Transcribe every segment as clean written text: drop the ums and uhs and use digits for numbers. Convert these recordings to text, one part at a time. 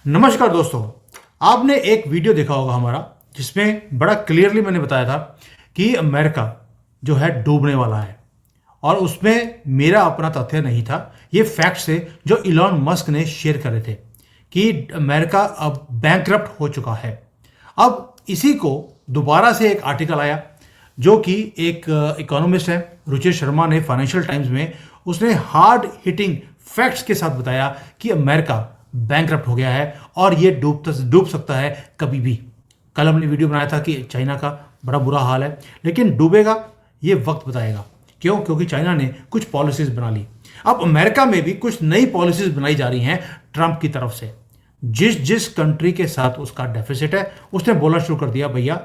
नमस्कार दोस्तों। आपने एक वीडियो देखा होगा हमारा, जिसमें बड़ा क्लियरली मैंने बताया था कि अमेरिका जो है डूबने वाला है। और उसमें मेरा अपना तथ्य नहीं था, ये फैक्ट्स थे जो इलॉन मस्क ने शेयर करे थे कि अमेरिका अब बैंकरप्ट हो चुका है। अब इसी को दोबारा से एक आर्टिकल आया, जो कि एक इकोनॉमिस्ट है रुचिर शर्मा ने फाइनेंशियल टाइम्स में, उसने हार्ड हिटिंग फैक्ट्स के साथ बताया कि अमेरिका बैंकरप्ट हो गया है और ये डूब सकता है कभी भी। कल हमने वीडियो बनाया था कि चाइना का बड़ा बुरा हाल है, लेकिन डूबेगा ये वक्त बताएगा। क्यों? क्योंकि चाइना ने कुछ पॉलिसीज बना ली। अब अमेरिका में भी कुछ नई पॉलिसीज बनाई जा रही हैं ट्रंप की तरफ से। जिस जिस कंट्री के साथ उसका डेफिसिट है, उसने बोलना शुरू कर दिया, भैया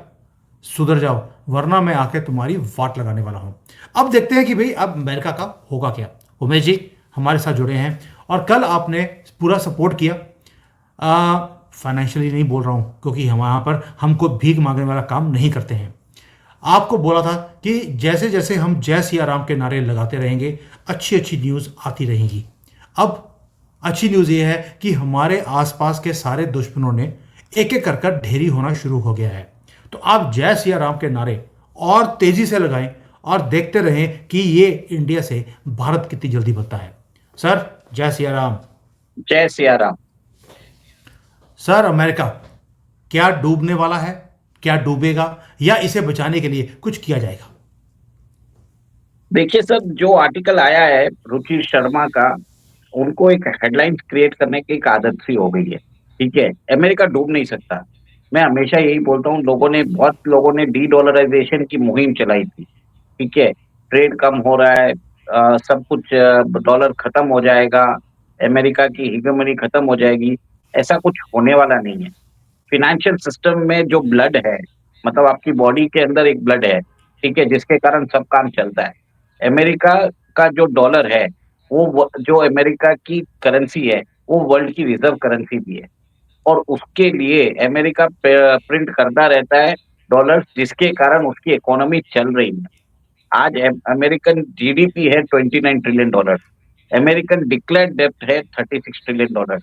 सुधर जाओ, वरना मैं आके तुम्हारी वाट लगाने वाला हूं। अब देखते हैं कि भाई अब अमेरिका का होगा क्या। उमेश जी हमारे साथ जुड़े हैं, और कल आपने पूरा सपोर्ट किया। फाइनेंशियली नहीं बोल रहा हूं, क्योंकि हम यहाँ पर हमको भीख मांगने वाला काम नहीं करते हैं। आपको बोला था कि जैसे जैसे हम जय सिया राम के नारे लगाते रहेंगे, अच्छी अच्छी न्यूज़ आती रहेंगी। अब अच्छी न्यूज़ ये है कि हमारे आसपास के सारे दुश्मनों ने एक एक कर कर ढेरी होना शुरू हो गया है। तो आप जय सिया राम के नारे और तेजी से लगाएं, और देखते रहें कि ये इंडिया से भारत कितनी जल्दी बनता है। सर जय सिया राम। जय सिया राम। सर अमेरिका क्या डूबने वाला है? क्या डूबेगा, या इसे बचाने के लिए कुछ किया जाएगा? देखिए सर, जो आर्टिकल आया है रुचि शर्मा का, उनको एक हेडलाइंस क्रिएट करने की एक आदत सी हो गई है। ठीक है, अमेरिका डूब नहीं सकता। मैं हमेशा यही बोलता हूँ, बहुत लोगों ने डी डॉलराइजेशन की मुहिम चलाई थी। ठीक है, ट्रेड कम हो रहा है, सब कुछ डॉलर खत्म हो जाएगा, अमेरिका की हिगेमनी खत्म हो जाएगी। ऐसा कुछ होने वाला नहीं है। फिनेंशियल सिस्टम में जो ब्लड है, मतलब आपकी बॉडी के अंदर एक ब्लड है, ठीक है, जिसके कारण सब काम चलता है। अमेरिका का जो डॉलर है, जो अमेरिका की करेंसी है, वो वर्ल्ड की रिजर्व करेंसी भी है। और उसके लिए अमेरिका प्रिंट करता रहता है डॉलर, जिसके कारण उसकी इकोनॉमी चल रही है। आज अमेरिकन जीडीपी है $29 ट्रिलियन। अमेरिकन डिक्लेयर्ड डेब्ट है $36 ट्रिलियन।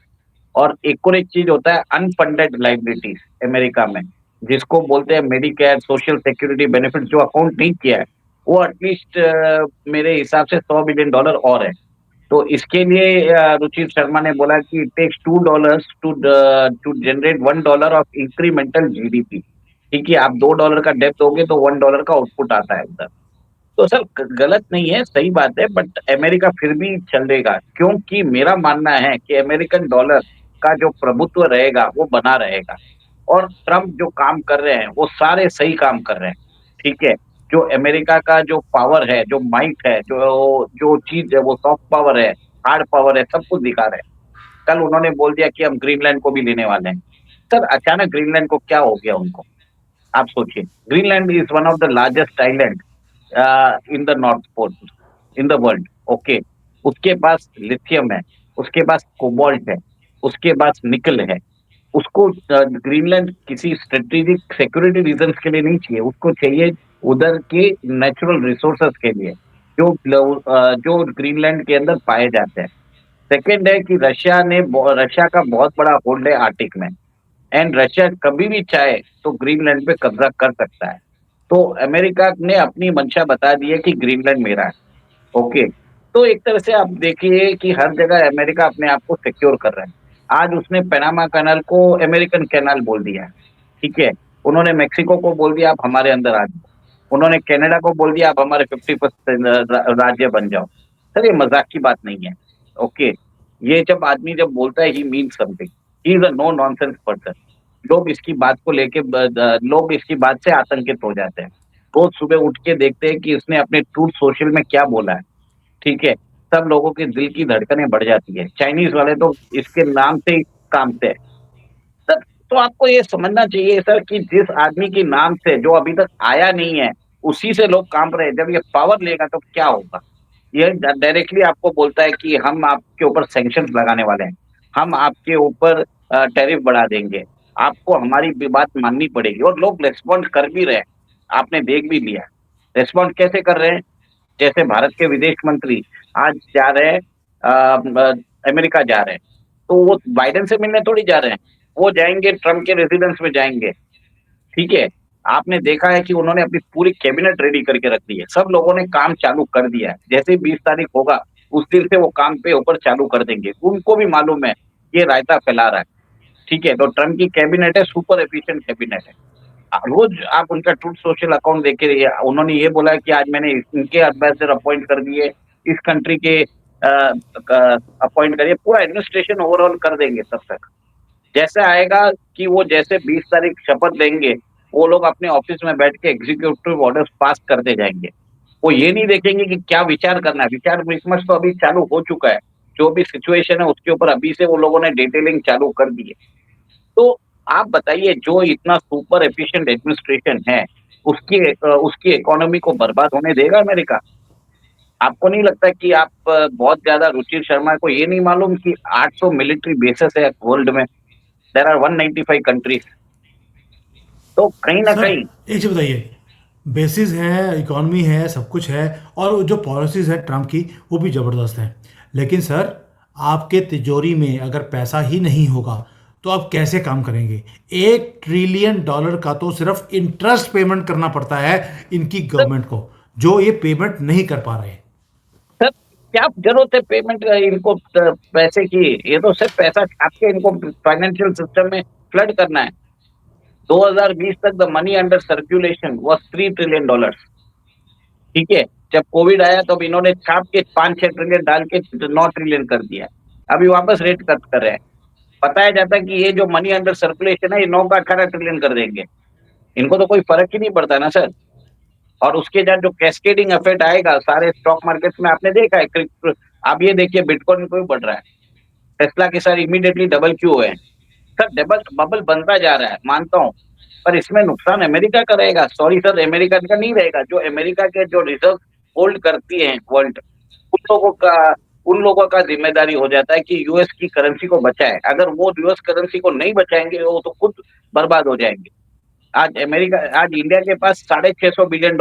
और एक और एक चीज होता है अनफंडेड लाइबिलिटीज अमेरिका में, जिसको बोलते हैं मेडिकेयर, सोशल सिक्योरिटी बेनिफिट, जो अकाउंट नहीं किया है, वो एटलीस्ट मेरे हिसाब से $100 बिलियन और है। तो इसके लिए रुचि शर्मा ने बोला कि it takes $2 two to generate $1 of incremental GDP. ठीक है, आप $2 का डेप्थ दोगे तो $1 का आउटपुट आता है उधर। तो सर गलत नहीं है, सही बात है, बट अमेरिका फिर भी चलेगा, क्योंकि मेरा मानना है कि अमेरिकन डॉलर का जो प्रभुत्व रहेगा वो बना रहेगा। और ट्रम्प जो काम कर रहे हैं वो सारे सही काम कर रहे हैं। ठीक है, जो अमेरिका का जो पावर है, जो माइट है, जो जो चीज है, वो सॉफ्ट पावर है, हार्ड पावर है, सब कुछ दिखा रहे हैं। कल उन्होंने बोल दिया कि हम ग्रीनलैंड को भी लेने वाले हैं। सर अचानक ग्रीनलैंड को क्या हो गया उनको? आप सोचिए, Greenland is one of the largest island in the north pole in the world. Okay, उसके पास लिथियम है, उसके पास कोबाल्ट है, उसके पास निकल है। उसको ग्रीनलैंड किसी स्ट्रेटेजिक सिक्योरिटी रीजंस के लिए नहीं चाहिए, उसको चाहिए उधर के नेचुरल रिसोर्सेस के लिए, जो ग्रीनलैंड के अंदर पाए जाते हैं। सेकेंड है कि रशिया का बहुत बड़ा होल्ड है आर्टिक में। एंड रशिया कभी भी चाहे तो ग्रीनलैंड पे कब्जा कर सकता है। तो अमेरिका ने अपनी मंशा बता दी है कि ग्रीनलैंड मेरा है। ओके, तो एक तरह से आप देखिए कि हर जगह अमेरिका अपने आप को सिक्योर कर रहा है। आज उसने पनामा कैनाल को अमेरिकन कैनाल बोल दिया है। ठीक है, उन्होंने मेक्सिको को बोल दिया आप हमारे अंदर आ जाओ, उन्होंने कनाडा को बोल दिया आप हमारे 50% राज्य बन जाओ। सर ये मजाक की बात नहीं है। ओके, ये जब आदमी जब बोलता है he mean something, he is a no nonsense person. लोग इसकी बात से आतंकित हो जाते हैं। रोज सुबह उठ के देखते हैं कि इसने अपने ट्रूथ सोशल में क्या बोला है। ठीक है, सब लोगों के दिल की धड़कनें बढ़ जाती है। चाइनीज वाले तो इसके नाम से ही कामते हैं सर। तो आपको ये समझना चाहिए सर कि जिस आदमी के नाम से जो अभी तक आया नहीं है, उसी से लोग काम रहे हैं। जब ये पावर लेगा तो क्या होगा? ये डायरेक्टली आपको बोलता है कि हम आपके ऊपर सैंक्शंस लगाने वाले हैं, हम आपके ऊपर टैरिफ बढ़ा देंगे, आपको हमारी भी बात माननी पड़ेगी। और लोग रेस्पॉन्ड कर भी रहे हैं, आपने देख भी लिया। रेस्पॉन्ड कैसे कर रहे हैं? जैसे भारत के विदेश मंत्री आज जा रहे हैं, अमेरिका जा रहे हैं। तो वो बाइडेन से मिलने थोड़ी जा रहे हैं, वो जाएंगे ट्रम्प के रेजिडेंस में जाएंगे। ठीक है, आपने देखा है कि उन्होंने अपनी पूरी कैबिनेट रेडी करके रख दी है, सब लोगों ने काम चालू कर दिया है, जैसे ही 20 तारीख होगा उस दिन से वो काम पे ऊपर चालू कर देंगे, उनको भी मालूम है ये रायता फैला रहा है। ठीक है, तो ट्रम्प की कैबिनेट है, सुपर एफिशिएंट कैबिनेट है। रोज आप उनका ट्रूथ सोशल अकाउंट देखे, उन्होंने ये बोला कि आज मैंने इनके एम्बेसडर अपॉइंट कर दिए, इस कंट्री के अपॉइंट करिए, पूरा एडमिनिस्ट्रेशन ओवरऑल कर देंगे तब तक। जैसे आएगा कि वो जैसे 20 तारीख शपथ लेंगे, वो लोग अपने ऑफिस में बैठ के एग्जीक्यूटिव ऑर्डर्स पास करते जाएंगे। वो ये नहीं देखेंगे कि क्या विचार करना है, विचार विमर्श तो अभी चालू हो चुका है, जो भी सिचुएशन है उसके ऊपर अभी से वो लोगों ने डिटेलिंग चालू कर दी है। तो आप बताइए, जो इतना सुपर एफिशिएंट एडमिनिस्ट्रेशन है, उसकी इकोनॉमी को बर्बाद होने देगा अमेरिका? आपको नहीं लगता कि आप बहुत ज्यादा रुचि शर्मा को ये नहीं मालूम कि 800 मिलिट्री बेसेस है वर्ल्ड में, देयर आर 195 कंट्रीज। तो कहीं ना सर कहीं एक चीज़ बताइए, बेसिस है, इकॉनमी है, सब कुछ है, और जो पॉलिसीज़ है ट्रम्प की वो भी ज़बरदस्त है। लेकिन सर, आपके तिजोरी में अगर पैसा ही नहीं होगा तो आप कैसे काम करेंगे? $1 ट्रिलियन का तो सिर्फ इंटरेस्ट पेमेंट करना पड़ता है इनकी सर, गवर्नमेंट को, जो ये पेमेंट नहीं कर पा रहे। सर क्या जरूरत है पेमेंट इनको पैसे की? ये तो सिर्फ पैसा छाप के इनको फाइनेंशियल सिस्टम में फ्लड करना है। 2020 तक the money under circulation was $3 trillion. ठीक है, जब कोविड आया तब इन्होंने छाप के 5-6 ट्रिलियन डाल के 9 ट्रिलियन कर दिया। अभी वापस रेट कट कर रहे हैं। बताया जाता है कि ये जो मनी अंडर सर्कुलेशन है, ये 9 का 18 ट्रिलियन कर देंगे। इनको तो कोई फर्क ही नहीं पड़ता ना सर। और उसके बाद जो कैस्केडिंग इफेक्ट आएगा सारे स्टॉक मार्केट्स में, आपने देखा है। आप ये देखिए, बिटकॉइन को भी बढ़ रहा है, टेस्ला के साथ इमीडिएटली डबल क्यू है। सर डबल बबल बनता जा रहा है, मानता हूँ, पर इसमें नुकसान अमेरिका का रहेगा। सॉरी सर, अमेरिका का नहीं रहेगा। जो अमेरिका के जो रिजर्व होल्ड करती है वर्ल्ड, उन लोगों का उन लोगों का जिम्मेदारी हो जाता है कि यूएस की करेंसी को बचाए। अगर वो यूएस करेंसी को नहीं बचाएंगे, वो तो खुद बर्बाद हो जाएंगे। आज इंडिया के पास $650 बिलियन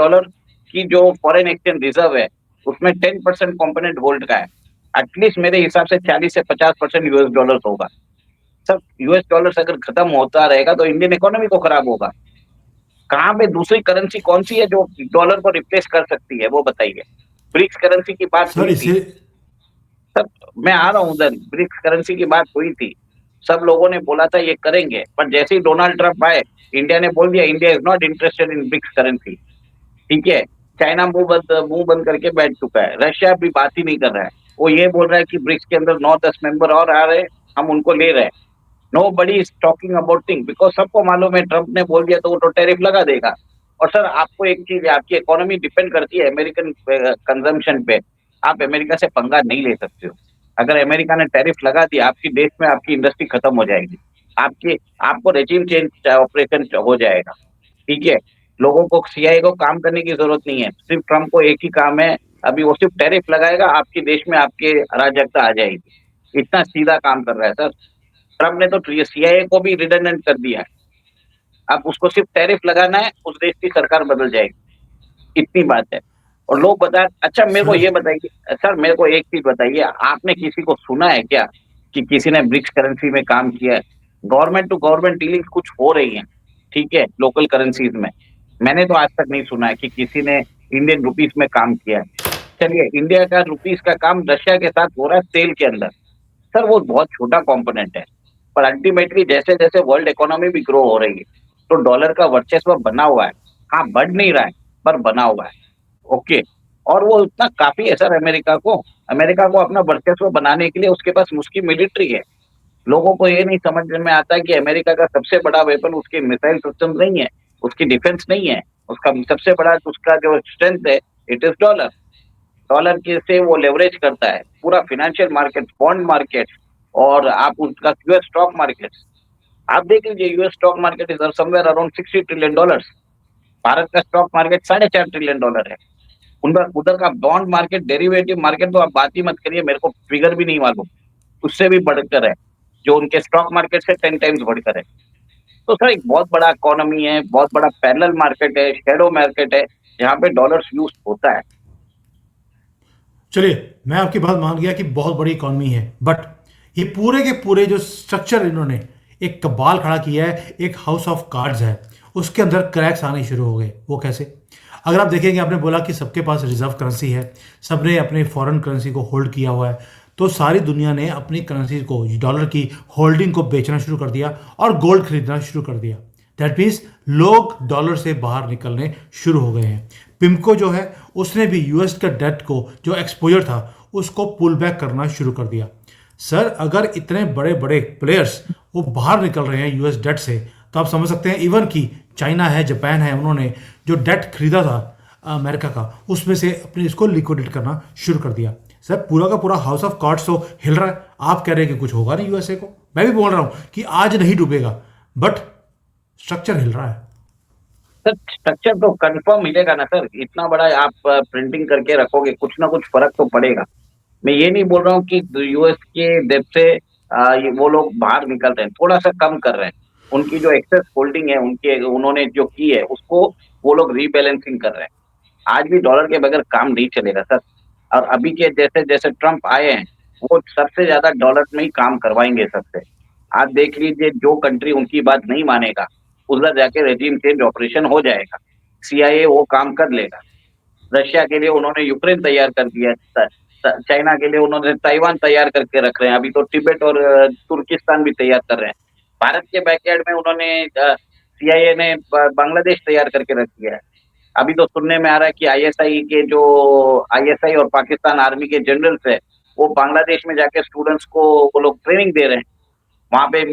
की जो फॉरेन एक्सचेंज रिजर्व है, उसमें 10% कॉम्पोनेंट गोल्ड का है। एटलीस्ट मेरे हिसाब से 40 से 50% यूएस डॉलर होगा। सब यूएस डॉलर अगर खत्म होता रहेगा तो इंडियन इकोनॉमी को खराब होगा। कहाँ पे दूसरी करेंसी कौन सी है जो डॉलर को रिप्लेस कर सकती है, वो बताइए। ब्रिक्स करेंसी की बात सर हुई थी। इसे सब, मैं आ रहा हूँ उधर, ब्रिक्स करेंसी की बात हुई थी। सब लोगों ने बोला था ये करेंगे, पर जैसे ही डोनाल्ड ट्रंप आए, इंडिया ने बोल दिया India is not interested in BRICS currency. ठीक है, चाइना मुंह बंद करके बैठ चुका है, रशिया भी बात ही नहीं कर रहा है। वो ये बोल रहा है कि ब्रिक्स के अंदर 9-10 मेंबर और आ रहे हैं, हम उनको ले रहे हैं। Nobody is talking about thing, because सबको मालूम है ट्रंप ने बोल दिया तो वो तो टैरिफ लगा देगा। और सर आपको एक चीज है, आपकी इकोनॉमी डिपेंड करती है अमेरिकन कंजम्पशन पे। आप अमेरिका से पंगा नहीं ले सकते हो। अगर अमेरिका ने टैरिफ लगा दिया, आपकी देश में आपकी इंडस्ट्री खत्म हो जाएगी। आपकी आपको रेजिम चेंज ऑपरेशन हो जाएगा। ठीक है, लोगों को सीआईए को काम करने की जरूरत नहीं है, सिर्फ ट्रंप को एक ही काम है। अभी वो सिर्फ टैरिफ लगाएगा, आपके देश में आपके अराजकता आ जाएगी। इतना सीधा काम कर रहा है सर। ट्रम्प ने तो सीआईए को भी रिडंडेंट कर दिया है। अब उसको सिर्फ टैरिफ लगाना है, उस देश की सरकार बदल जाएगी। इतनी बात है। और लोग बता, अच्छा मेरे को सर ये बताइए सर, मेरे को एक चीज बताइए, आपने किसी को सुना है क्या कि किसी ने ब्रिक्स करेंसी में काम किया है? गवर्नमेंट टू गवर्नमेंट डीलिंग कुछ हो रही है, ठीक है, लोकल करेंसीज में। मैंने तो आज तक नहीं सुना है कि किसी ने इंडियन रुपीस में काम किया है। चलिए, इंडिया का रुपीस का काम रशिया के साथ हो रहा है तेल के अंदर। सर वो बहुत छोटा कंपोनेंट है, पर अल्टीमेटली जैसे जैसे वर्ल्ड इकोनॉमी भी ग्रो हो रही है, तो डॉलर का वर्चस्व बना हुआ है। हाँ, बढ़ नहीं रहा है, पर बना हुआ है। ओके, और वो इतना काफी है सर अमेरिका को अपना वर्चस्व बनाने के लिए उसके पास उसकी मिलिट्री है। लोगों को ये नहीं समझ में आता कि अमेरिका का सबसे बड़ा वेपन उसके मिसाइल सिस्टम नहीं है, उसकी डिफेंस नहीं है। उसका सबसे बड़ा उसका जो स्ट्रेंथ है, इट इज डॉलर। डॉलर के से वो लेवरेज करता है पूरा फाइनेंशियल मार्केट, बॉन्ड मार्केट, और आप उसका यूएस स्टॉक मार्केट। आप देख लीजिए, US stock market is somewhere around $60 trillion. Bharat का स्टॉक मार्केट $4.5 ट्रिलियन है। उनका उधर का बॉन्ड मार्केट, डेरिवेटिव मार्केट तो आप बात ही मत करिए, मेरे को फिगर भी नहीं मालूम, उससे भी बढ़कर है, जो उनके स्टॉक मार्केट से 10 टाइम्स बढ़कर है। तो सर एक बहुत बड़ा इकोनॉमी है, बहुत बड़ा पैरेलल मार्केट है, शेडो मार्केट है, जहाँ पे डॉलर्स यूज होता है। चलिए, मैं आपकी बात मान गया कि बहुत बड़ी इकॉनमी है, बट ये पूरे के पूरे जो स्ट्रक्चर इन्होंने एक कबाल खड़ा किया है, एक हाउस ऑफ कार्ड्स है, उसके अंदर क्रैक्स आने शुरू हो गए। वो कैसे? अगर आप देखेंगे, आपने बोला कि सबके पास रिजर्व करेंसी है, सबने अपने फॉरेन करेंसी को होल्ड किया हुआ है, तो सारी दुनिया ने अपनी करेंसी को, डॉलर की होल्डिंग को बेचना शुरू कर दिया और गोल्ड खरीदना शुरू कर दिया। दैट मीन्स लोग डॉलर से बाहर निकलने शुरू हो गए हैं। पिमको जो है, उसने भी यूएस का डेट को, जो एक्सपोजर था, उसको पुल बैक करना शुरू कर दिया। सर, अगर इतने बड़े बड़े प्लेयर्स वो बाहर निकल रहे हैं यूएस डेट से, तो आप समझ सकते हैं इवन कि चाइना है, जापान है, उन्होंने जो डेट खरीदा था अमेरिका का, उसमें से अपने इसको लिक्विडेट करना शुरू कर दिया। सर, पूरा का पूरा हाउस ऑफ कार्ड्स तो हिल रहा है। आप कह रहे हैं कि कुछ होगा नहीं यूएसए को, मैं भी बोल रहा हूँ कि आज नहीं डूबेगा, बट स्ट्रक्चर हिल रहा है। सर स्ट्रक्चर तो कंफर्म मिलेगा ना सर, इतना बड़ा आप प्रिंटिंग करके रखोगे, कुछ ना कुछ फर्क तो पड़ेगा। मैं ये नहीं बोल रहा हूँ कि यूएस के डेब्ट से वो लोग बाहर निकल रहे हैं, थोड़ा सा कम कर रहे हैं। उनकी जो एक्सेस होल्डिंग है, उनके उन्होंने जो की है, उसको वो लोग रीबैलेंसिंग कर रहे हैं। आज भी डॉलर के बगैर काम नहीं चलेगा सर। और अभी के जैसे जैसे ट्रम्प आए हैं, वो सबसे ज्यादा डॉलर में ही काम करवाएंगे सबसे। आज देख लीजिए, जो कंट्री उनकी बात नहीं मानेगा, उधर जाके रेजिम चेंज ऑपरेशन हो जाएगा, सीआईए वो काम कर लेगा। रशिया के लिए उन्होंने यूक्रेन तैयार कर दिया, चाइना के लिए उन्होंने ताइवान तैयार करके रख रहे हैं, अभी तो तिब्बत और तुर्किस्तान भी तैयार कर रहे हैं। भारत के बैकयार्ड में उन्होंने सीआईए ने बांग्लादेश तैयार करके रख दिया है। अभी तो सुनने में आ रहा है कि आईएसआई और पाकिस्तान आर्मी के जनरल्स है, वो बांग्लादेश में जाके स्टूडेंट्स को वो लोग ट्रेनिंग दे रहे हैं। वहाँ पे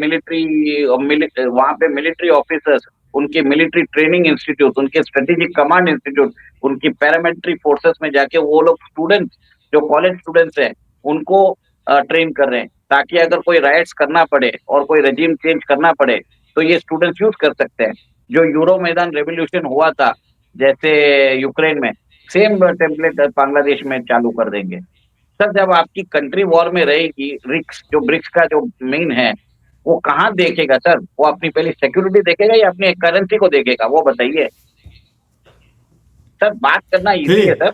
वहाँ पे मिलिट्री ऑफिसर्स, उनके मिलिट्री ट्रेनिंग इंस्टीट्यूट, उनके स्ट्रेटेजिक कमांड इंस्टीट्यूट, उनकी पैरामिलिट्री फोर्सेस में जाके वो लोग स्टूडेंट्स, जो कॉलेज स्टूडेंट्स हैं, उनको ट्रेन कर रहे हैं, ताकि अगर कोई राइट्स करना पड़े और कोई रजीम चेंज करना पड़े, तो ये स्टूडेंट्स यूज कर सकते हैं। जो यूरो मैदान रेवोल्यूशन हुआ था जैसे यूक्रेन में, सेम टेम्पलेट बांग्लादेश में चालू कर देंगे। सर, जब आपकी कंट्री वॉर में रहेगी, ब्रिक्स का जो मेन है, वो कहाँ देखेगा सर? वो अपनी पहले सिक्योरिटी देखेगा या अपनी करेंसी को देखेगा, वो बताइए। सर बात करना इजी है फिर सर।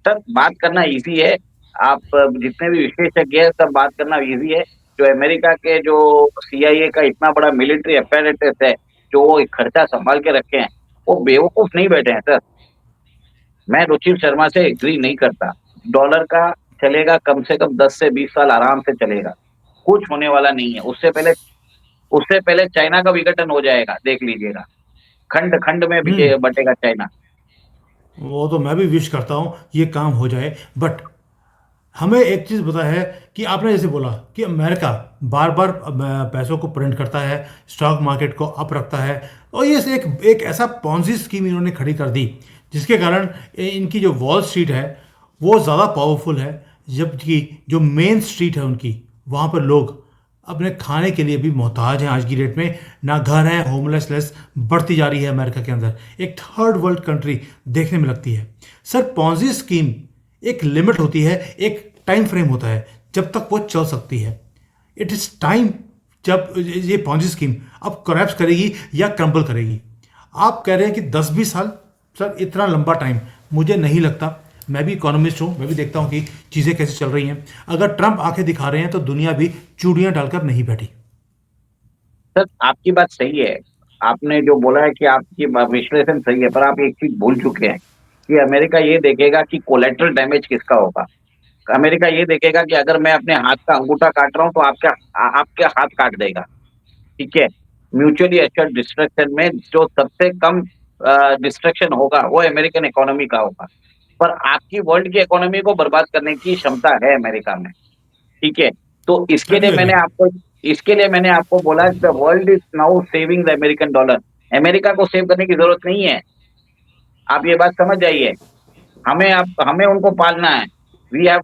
सर बात करना इजी है। आप जितने भी विशेषज्ञ हैं, सब बात करना इजी है। जो अमेरिका के जो सीआईए का इतना बड़ा मिलिट्री अपैरेटस है, जो वो खर्चा संभाल के रखे हैं, वो बेवकूफ नहीं बैठे हैं सर। मैं रुचिर शर्मा से एग्री नहीं करता। डॉलर का चलेगा कम से कम 10 से 20 साल आराम से चलेगा, कुछ होने वाला नहीं है। उससे पहले चाइना का विघटन हो जाएगा, देख लीजिएगा। खंड खंड में बटेगा चाइना। वो तो मैं भी विश करता हूँ ये काम हो जाए, बट हमें एक चीज़ पता है कि आपने जैसे बोला कि अमेरिका बार बार पैसों को प्रिंट करता है, स्टॉक मार्केट को अप रखता है, और ये से एक ऐसा पॉन्जी स्कीम इन्होंने खड़ी कर दी, जिसके कारण इनकी जो वॉल स्ट्रीट है वो ज़्यादा पावरफुल है, जबकि जो मेन स्ट्रीट है उनकी, वहाँ पर लोग अपने खाने के लिए भी मोहताज हैं आज की डेट में। ना घर है, होमलेसनेस बढ़ती जा रही है अमेरिका के अंदर, एक थर्ड वर्ल्ड कंट्री देखने में लगती है। सर, पॉन्जी स्कीम एक लिमिट होती है, एक टाइम फ्रेम होता है जब तक वो चल सकती है। इट इज़ टाइम जब ये पॉन्जी स्कीम अब कोलैप्स करेगी या क्रम्बल करेगी। आप कह रहे हैं कि 10-20 साल, सर इतना लंबा टाइम मुझे नहीं लगता। मैं भी इकोनॉमिस्ट हूँ, मैं भी देखता हूँ कि चीज़ें कैसे चल रही हैं। अगर ट्रंप आंखें दिखा रहे हैं तो दुनिया भी चूड़ियाँ डालकर नहीं बैठी। सर आपकी बात सही है। आपने जो बोला है कि आपकी विश्लेषण सही है, पर आप एक चीज भूल चुके हैं कि अमेरिका ये देखेगा कि कोलेटरल डैमेज किसका होगा। अमेरिका ये देखेगा कि अगर मैं अपने हाथ का अंगूठा काट रहा हूँ, तो आपके हाथ काट देगा। ठीक है। म्यूचुअली एश्योर्ड डिस्ट्रक्शन में जो सबसे कम डिस्ट्रक्शन होगा, वो अमेरिकन इकोनॉमी का होगा। पर आपकी वर्ल्ड की इकोनॉमी को बर्बाद करने की क्षमता है अमेरिका में। ठीक है। तो मैं भी एग्री। इसके लिए मैंने आपको बोला, the world is now saving the American dollar. America को सेव करने की जरूरत नहीं है। आप ये बात समझ जाइए। हमें उनको पालना है। We have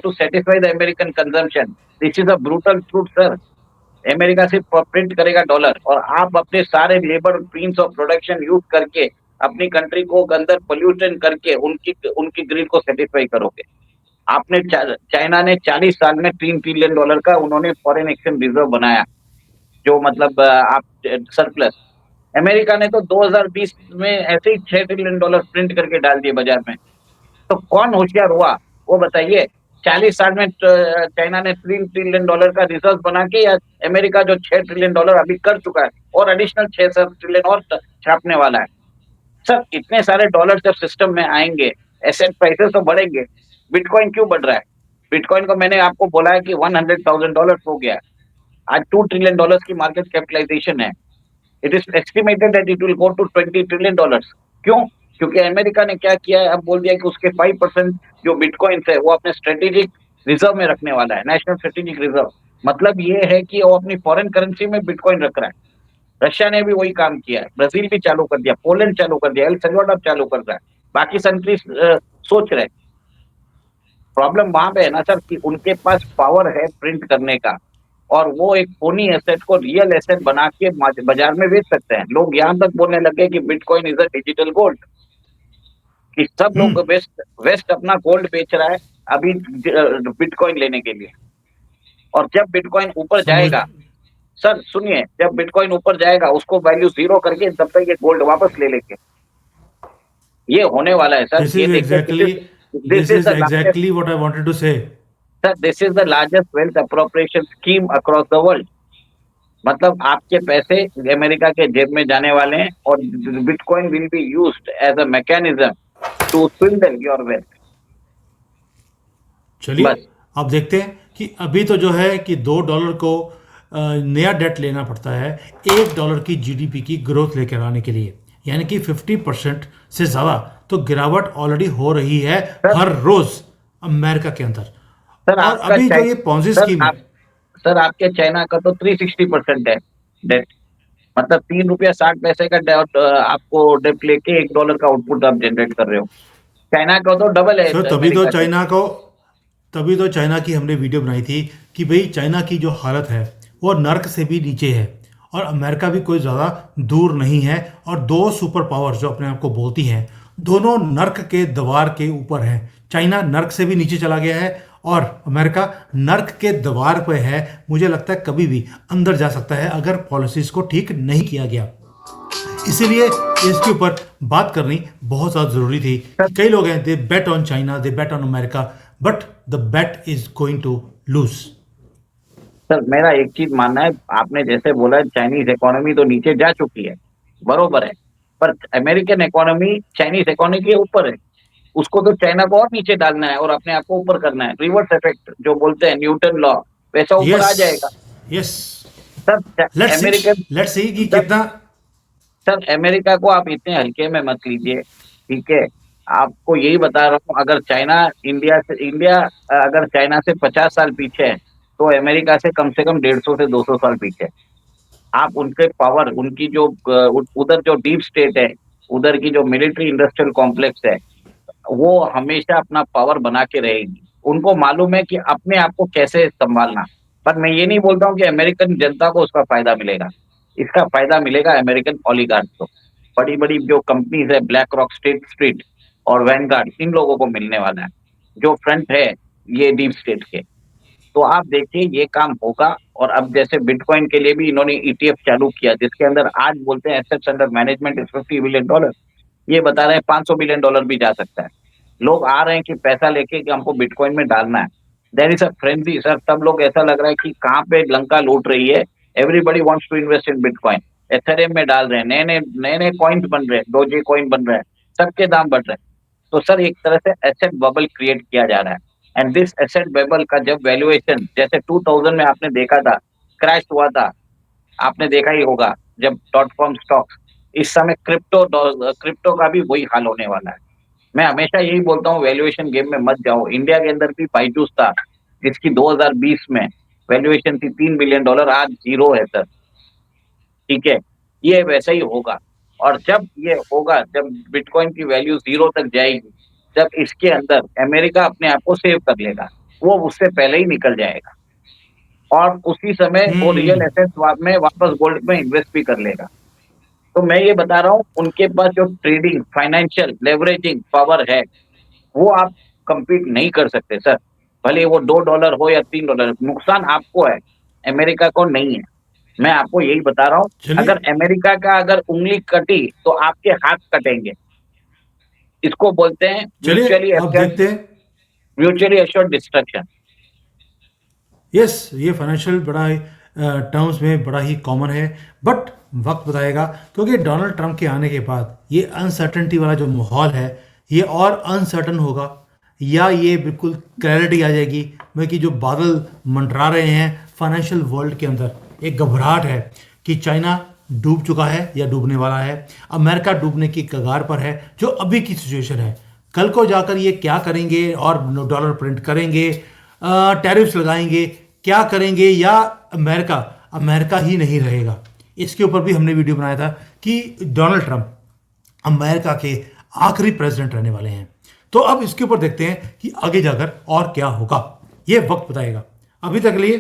to satisfy the American consumption. This is a brutal truth sir. America सिर्फ प्रिंट करेगा डॉलर, और आप अपने सारे labour means of production use करके अपनी कंट्री को अंदर पोल्यूशन करके उनकी उनकी ग्रिड को सेटिस्फाई करोगे। चाइना ने 40 साल में $3 ट्रिलियन का उन्होंने फॉरेन एक्सचेंज रिजर्व बनाया, जो मतलब आप सरप्लस। अमेरिका ने तो 2020 में ऐसे ही $6 ट्रिलियन प्रिंट करके डाल दिए बाजार में। तो कौन होशियार हुआ, वो बताइए। 40 साल में चाइना ने $3 ट्रिलियन का रिजर्व बना के, या अमेरिका जो $6 ट्रिलियन अभी कर चुका है और एडिशनल 6 ट्रिलियन और छापने वाला है। सर इतने सारे डॉलर जब सिस्टम में आएंगे, एसेट प्राइसेस तो बढ़ेंगे। बिटकॉइन क्यों बढ़ रहा है? बिटकॉइन को मैंने आपको बोला है कि $100,000 हो गया। आज $2 ट्रिलियन की मार्केट कैपिटलाइजेशन है। It is estimated that it will go to $20 trillion. क्यों? क्योंकि अमेरिका ने क्या किया है, अब बोल दिया कि उसके 5% जो बिटकॉइन है वो अपने स्ट्रेटेजिक रिजर्व में रखने वाला है, नेशनल स्ट्रेटेजिक रिजर्व। मतलब ये है कि वो अपनी फॉरेन करेंसी में बिटकॉइन रख रहा है। रशिया ने भी वही काम किया है, ब्राजील भी चालू कर दिया, पोलैंड चालू कर दिया, एल सल्वाडोर चालू कर रहा है, बाकी कंट्रीज सोच रहे हैं। प्रॉब्लम वहां पे है ना सर, कि उनके पास पावर है प्रिंट करने का, और वो एक फोनी एसेट को रियल एसेट बना के बाजार में बेच सकते हैं। लोग यहाँ तक बोलने लगे कि bitcoin is a digital gold, कि सब लोग हम्म। वेस्ट वेस्ट अपना गोल्ड बेच रहा है अभी बिटकॉइन लेने के लिए। और जब बिटकॉइन ऊपर समझ। जाएगा, सर सुनिए, जब बिटकॉइन ऊपर जाएगा उसको वैल्यू जीरो करके तब तक ये गोल्ड वापस ले लेंगे। ये होने वाला है सर, दिस ये इज देखिए, exactly this this is is the largest, exactly what I wanted to say. Sir this is the largest wealth appropriation scheme across the world. मतलब आपके पैसे अमेरिका के जेब में जाने वाले हैं, और bitcoin will be used as a mechanism to swindle your wealth. चलिए, बस। अब देखते हैं कि अभी तो जो है कि $2 को नया डेट लेना पड़ता है $1 की जीडीपी की ग्रोथ लेकर आने के लिए, यानी कि 50% से ज़्यादा तो गिरावट ऑलरेडी हो रही है सर हर रोज़ अमेरिका के अंदर। सर और आपका अभी जो चाइ ये पॉन्जी सर स्कीम है, आप सर आपके चाइना का तो 360% है डेट। मतलब ₹3.60 का आपको डेट लेके $1 का आउटपुट आप जनरेट कर रहे हो। चाइना का तो डबल है सर अमेरिका से। तभी तो चाइना की हमने वीडियो बनाई थी कि भाई चाइना की जो हालत है वो नर्क से भी नीचे है, और अमेरिका भी कोई ज़्यादा दूर नहीं है। और दो सुपर पावर जो अपने आप को बोलती हैं, दोनों नर्क के दीवार के ऊपर हैं। चाइना नर्क से भी नीचे चला गया है और अमेरिका नर्क के दीवार पे है। मुझे लगता है कभी भी अंदर जा सकता है अगर पॉलिसीज़ को ठीक नहीं किया गया। इसीलिए इसके ऊपर बात करनी बहुत ज़्यादा ज़रूरी थी कि कई लोग हैं, they bet on China, they bet on America, but the bet is going to lose. Sir मेरा एक चीज मानना है, आपने जैसे बोला चाइनीज इकोनॉमी तो नीचे जा चुकी है, बरोबर है। पर अमेरिकन इकोनॉमी चाइनीज इकोनॉमी के ऊपर है। उसको तो चाइना को और नीचे डालना है और अपने आप को ऊपर करना है। रिवर्स इफेक्ट जो बोलते हैं, न्यूटन लॉ, वैसा ऊपर यस, आ जाएगा। Yes. Sir let's see, American let's see कि सर कितना। सर अमेरिका को आप इतने हल्के में मत लीजिए, ठीक है। आपको यही बता रहा हूँ, अगर चाइना इंडिया अगर चाइना से 50 साल पीछे है, तो अमेरिका से कम 150 से 200 साल पीछे है। आप उनके पावर, उनकी जो उधर जो डीप स्टेट है, उधर की जो मिलिट्री इंडस्ट्रियल कॉम्प्लेक्स है, वो हमेशा अपना पावर बना के रहेगी। उनको मालूम है कि अपने आप को कैसे संभालना। पर मैं ये नहीं बोलता हूँ कि अमेरिकन जनता को उसका फायदा मिलेगा। इसका फायदा मिलेगा अमेरिकन ओलिगार्ड को। बड़ी बड़ी जो कंपनीज है, ब्लैक रॉक, स्टेट स्ट्रीट और वैनगार्ड, इन लोगों को मिलने वाला है, जो फ्रंट है ये डीप स्टेट के। तो आप देखिए ये काम होगा। और अब जैसे बिटकॉइन के लिए भी इन्होंने ईटीएफ चालू किया, जिसके अंदर आज बोलते हैं assets under management is $50 billion. ये बता रहे हैं $500 बिलियन भी जा सकता है। लोग आ रहे हैं कि पैसा लेके कि हमको बिटकॉइन में डालना है। There is a frenzy sir, सब लोग ऐसा लग रहा है कि कहाँ पे लंका लूट रही है। Everybody wants to invest in bitcoin. Ethereum में डाल रहे हैं, नए नए कॉइन्स बन रहे हैं, डोजी कॉइन बन रहे हैं, सबके दाम बढ़ रहे हैं। तो सर एक तरह से एसेट बबल क्रिएट किया जा रहा है। एंड दिस एसेट बबल का जब वैल्यूएशन जैसे 2000 में आपने देखा था, क्रैश हुआ था, आपने देखा ही होगा, जब डॉट कॉम स्टॉक, इस समय क्रिप्टो का भी वही हाल होने वाला है। मैं हमेशा यही बोलता हूँ, वैल्यूएशन गेम में मत जाओ। इंडिया के अंदर भी बायजूस था, जिसकी 2020 में वैल्यूएशन थी $3 बिलियन, आज जीरो है सर। ठीक है, ये वैसा ही होगा। और जब ये होगा, जब बिटकॉइन की वैल्यू जीरो तक जाएगी, जब इसके अंदर अमेरिका अपने आप को सेव कर लेगा, वो उससे पहले ही निकल जाएगा। और उसी समय वो रियल हम्म। एसेट्स में वापस गोल्ड में इन्वेस्ट भी कर लेगा। तो मैं ये बता रहा हूँ, उनके पास जो ट्रेडिंग, फाइनेंशियल लेवरेजिंग पावर है, वो आप compete नहीं कर सकते सर। भले वो $2 हो या $3, नुकसान आपको है, अमेरिका को नहीं है। मैं आपको यही बता रहा हूँ, अगर चलिए, अमेरिका का अगर उंगली कटी तो आपके हाथ कटेंगे। इसको बोलते हैं चलिए, म्यूचुअली अब एक्सचेंज। देखते हैं। Mutually assured destruction. यस, ये फाइनेंशियल बड़ा ही टर्म्स में बड़ा ही कॉमन है, बट वक्त बताएगा, क्योंकि डोनाल्ड ट्रंप के आने के बाद ये अनसर्टनिटी वाला जो माहौल है ये और अनसर्टन होगा, या ये बिल्कुल क्लैरिटी आ जाएगी। मैं कि जो बादल मंडरा रहे हैं फाइनेंशियल वर्ल्ड के अंदर, एक घबराहट है कि चाइना डूब चुका है या डूबने वाला है, अमेरिका डूबने की कगार पर है, जो अभी की सिचुएशन है। कल को जाकर ये क्या करेंगे और डॉलर प्रिंट करेंगे, टैरिफ्स लगाएंगे, क्या करेंगे, या अमेरिका अमेरिका ही नहीं रहेगा। इसके ऊपर भी हमने वीडियो बनाया था कि डोनाल्ड ट्रंप अमेरिका के आखिरी प्रेसिडेंट रहने वाले हैं। तो अब इसके ऊपर देखते हैं कि आगे जाकर और क्या होगा, ये वक्त बताएगा। अभी तक के लिए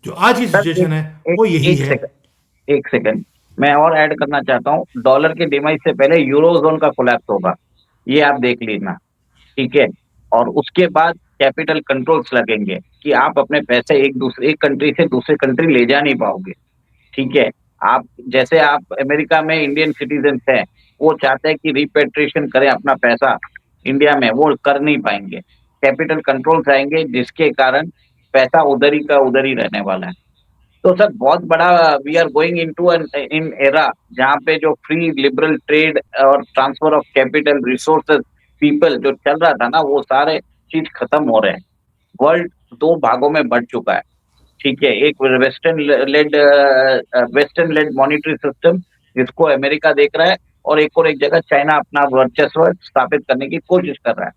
जो आज की सर सिचुएशन है एक वो यही एक है। सेकंड, एक सेकंड, मैं और ऐड करना चाहता हूँ। डॉलर के डिमाइज से पहले यूरोजोन का कोलैप्स होगा, ये आप देख लेना, ठीक है। और उसके बाद कैपिटल कंट्रोल्स लगेंगे कि आप अपने पैसे एक कंट्री से दूसरे कंट्री ले जा नहीं पाओगे, ठीक है। आप जैसे आप अमेरिका में इंडियन सिटीजन हैं, वो चाहते हैं कि रिपेट्रिएशन करें अपना पैसा इंडिया में, वो कर नहीं पाएंगे। कैपिटल कंट्रोल्स आएंगे जिसके कारण पैसा उधर ही का उधर ही रहने वाला है। तो सर बहुत बड़ा, we are going into an in era जहाँ पे जो फ्री लिबरल ट्रेड और transfer of capital resources people जो चल रहा था ना, वो सारे चीज खत्म हो रहे हैं। वर्ल्ड दो भागों में बढ़ चुका है, ठीक है। एक वेस्टर्न लेड मॉनिटरी सिस्टम जिसको अमेरिका देख रहा है, और एक जगह चाइना अपना वर्चस्व स्थापित करने की कोशिश कर रहा है।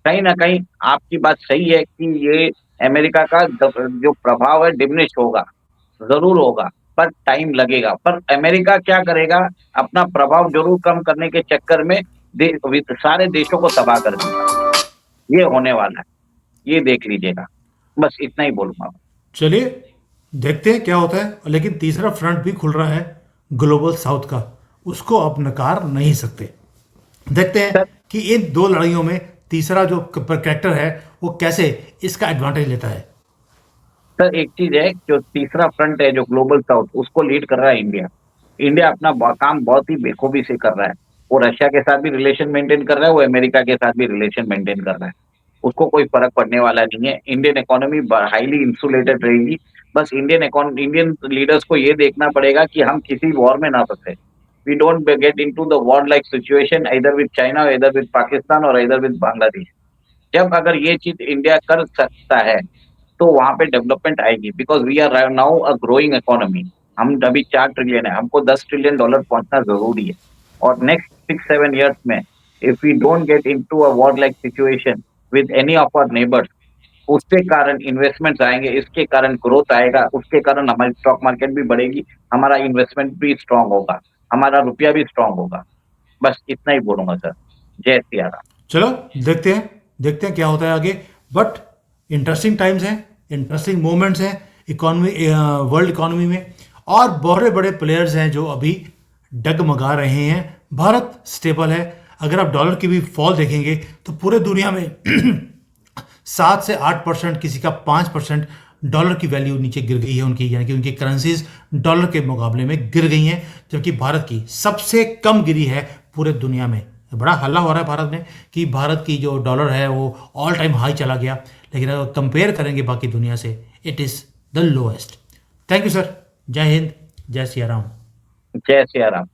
कहीं ना कहीं आपकी बात सही है कि ये अमेरिका का जो प्रभाव है डिमिनिश होगा, जरूर होगा, पर टाइम लगेगा। पर अमेरिका क्या करेगा, अपना प्रभाव जरूर कम करने के चक्कर में सारे देशों को तबाह कर देगा। ये होने वाला है, ये देख लीजिएगा। बस इतना ही बोलूंगा। चलिए देखते हैं क्या होता है। लेकिन तीसरा फ्रंट भी खुल रहा है ग्लोबल साउथ का, उसको आप नकार नहीं सकते। देखते हैं सर कि इन दो लड़ाइयों में तीसरा जो कैरेक्टर है वो कैसे इसका एडवांटेज लेता है। सर एक चीज है, जो तीसरा फ्रंट है जो ग्लोबल साउथ, उसको लीड कर रहा है इंडिया। इंडिया अपना काम बहुत ही बेखूबी से कर रहा है। वो रशिया के साथ भी रिलेशन मेंटेन कर रहा है, वो अमेरिका के साथ भी रिलेशन मेंटेन कर रहा है। उसको कोई फर्क पड़ने वाला नहीं है। इंडियन इकोनॉमी हाईली इंसुलेटेड रहेगी। बस इंडियन लीडर्स को ये देखना पड़ेगा कि हम किसी वॉर में ना फंसे। We don't get into the war like situation इधर विद चाइना, इधर विद पाकिस्तान और इधर विद बांग्लादेश। जब अगर ये चीज इंडिया कर सकता है तो वहां पे डेवलपमेंट आएगी, because we are now a growing economy. हम अभी 4 ट्रिलियन है, हमको $10 ट्रिलियन पहुंचना जरूरी है। और नेक्स्ट 6-7 ईयर्स में if we don't get into a war like situation with any of our neighbours, उसके कारण इन्वेस्टमेंट्स आएंगे, इसके कारण ग्रोथ आएगा, उसके कारण हमारी स्टॉक मार्केट भी बढ़ेगी, हमारा इन्वेस्टमेंट भी स्ट्रांग होगा, हमारा रुपया भी स्ट्रांग होगा। बस इतना ही बोलूंगा सर। जय सिया राम। चलो देखते हैं क्या होता है आगे। बट इंटरेस्टिंग टाइम्स हैं, इंटरेस्टिंग मोमेंट्स हैं इकोनॉमी, वर्ल्ड इकोनॉमी में। और बड़े बड़े प्लेयर्स हैं जो अभी डगमगा रहे हैं। भारत स्टेबल है। अगर आप डॉलर की भी फॉल देखेंगे तो पूरे दुनिया में 7 से 8%, किसी का 5% डॉलर की वैल्यू नीचे गिर गई है उनकी, यानी कि उनकी करेंसीज डॉलर के मुकाबले में गिर गई हैं, जबकि भारत की सबसे कम गिरी है पूरे दुनिया में। बड़ा हल्ला हो रहा है भारत में कि भारत की जो डॉलर है वो ऑल टाइम हाई चला गया, लेकिन अगर कंपेयर करेंगे बाकी दुनिया से, it is the lowest. Thank you sir. जय हिंद, जय सिया राम। जय सिया राम।